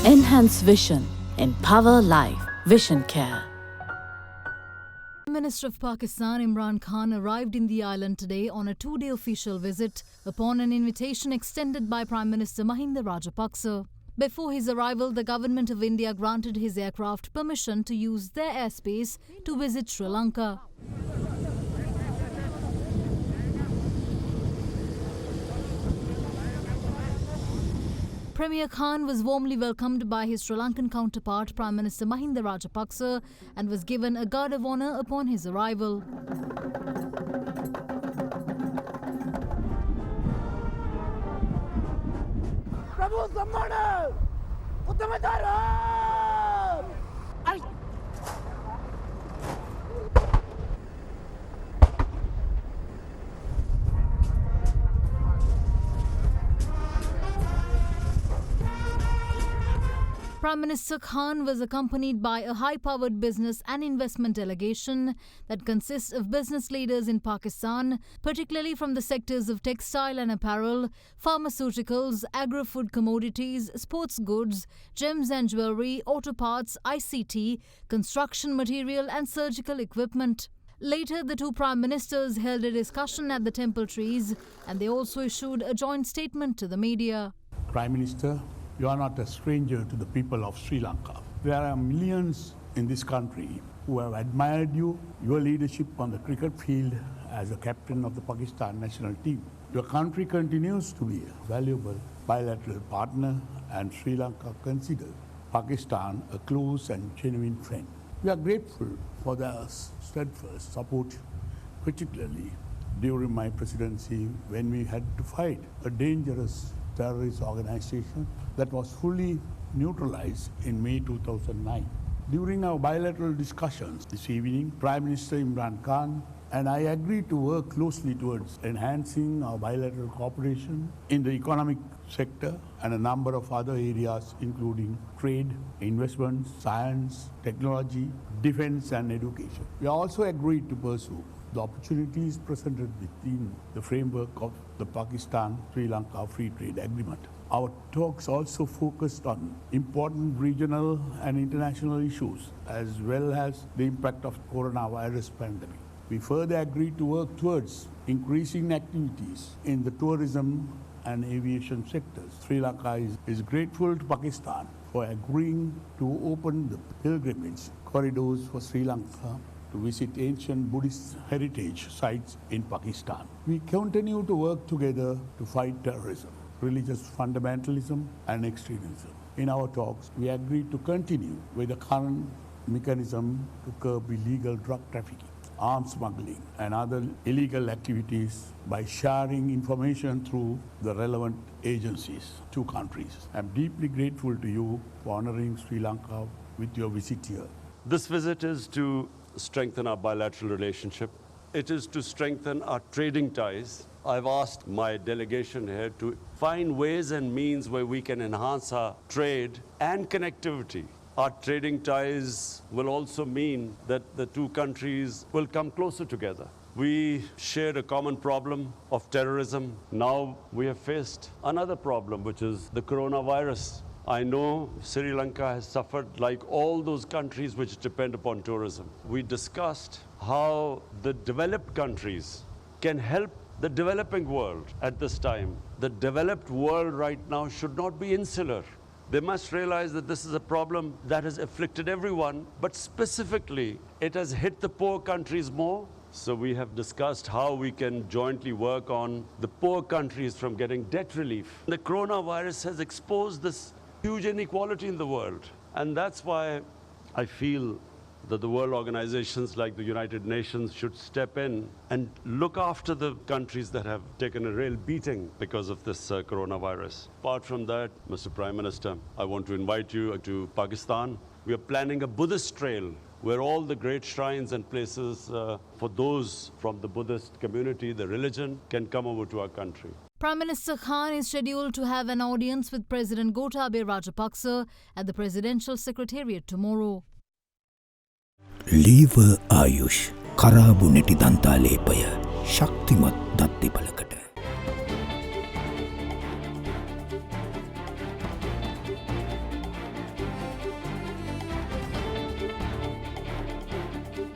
Enhance vision. Empower life. Vision Care. Prime Minister of Pakistan Imran Khan arrived in the island today on a two-day official visit upon an invitation extended by Prime Minister Mahinda Rajapaksa. Before his arrival, the Government of India granted his aircraft permission to use their airspace to visit Sri Lanka. Premier Khan was warmly welcomed by his Sri Lankan counterpart Prime Minister Mahinda Rajapaksa and was given a guard of honour upon his arrival. Prabhu Sammana! Uttamadara! Prime Minister Khan was accompanied by a high-powered business and investment delegation that consists of business leaders in Pakistan, particularly from the sectors of textile and apparel, pharmaceuticals, agro-food commodities, sports goods, gems and jewellery, auto parts, ICT, construction material and surgical equipment. Later, the two Prime Ministers held a discussion at the Temple Trees and they also issued a joint statement to the media. Prime Minister, you are not a stranger to the people of Sri Lanka. There are millions in this country who have admired you, your leadership on the cricket field as a captain of the Pakistan national team. Your country continues to be a valuable bilateral partner and Sri Lanka considers Pakistan a close and genuine friend. We are grateful for their steadfast support, particularly during my presidency when we had to fight a dangerous terrorist organization that was fully neutralized in May 2009. During our bilateral discussions this evening, Prime Minister Imran Khan and I agreed to work closely towards enhancing our bilateral cooperation in the economic sector and a number of other areas including trade, investment, science, technology, defense and education. We also agreed to pursue the opportunities presented within the framework of the Pakistan-Sri Lanka Free Trade Agreement. Our talks also focused on important regional and international issues as well as the impact of coronavirus pandemic. We further agreed to work towards increasing activities in the tourism and aviation sectors. Sri Lanka is grateful to Pakistan for agreeing to open the pilgrimage corridors for Sri Lanka to visit ancient Buddhist heritage sites in Pakistan. We continue to work together to fight terrorism, religious fundamentalism and extremism. In our talks, we agreed to continue with the current mechanism to curb illegal drug trafficking, arms smuggling and other illegal activities by sharing information through the relevant agencies, two countries. I'm deeply grateful to you for honoring Sri Lanka with your visit here. This visit is to strengthen our bilateral relationship. It is to strengthen our trading ties. I've asked my delegation here to find ways and means where we can enhance our trade and connectivity. Our trading ties will also mean that the two countries will come closer together. We shared a common problem of terrorism. Now we have faced another problem, which is the coronavirus. I know Sri Lanka has suffered like all those countries which depend upon tourism. We discussed how the developed countries can help the developing world at this time. The developed world right now should not be insular. They must realize that this is a problem that has afflicted everyone, but specifically it has hit the poor countries more. So we have discussed how we can jointly work on the poor countries from getting debt relief. The coronavirus has exposed this huge inequality in the world. And that's why I feel that the world organizations like the United Nations should step in and look after the countries that have taken a real beating because of this coronavirus. Apart from that, Mr. Prime Minister, I want to invite you to Pakistan. We are planning a Buddhist trail where all the great shrines and places for those from the Buddhist community, the religion, can come over to our country. Prime Minister Khan is scheduled to have an audience with President Gotabaya Rajapaksa at the Presidential Secretariat tomorrow. Lever Ayush Karabu Neti Danta Lepaya Shaktimat Datti Palakata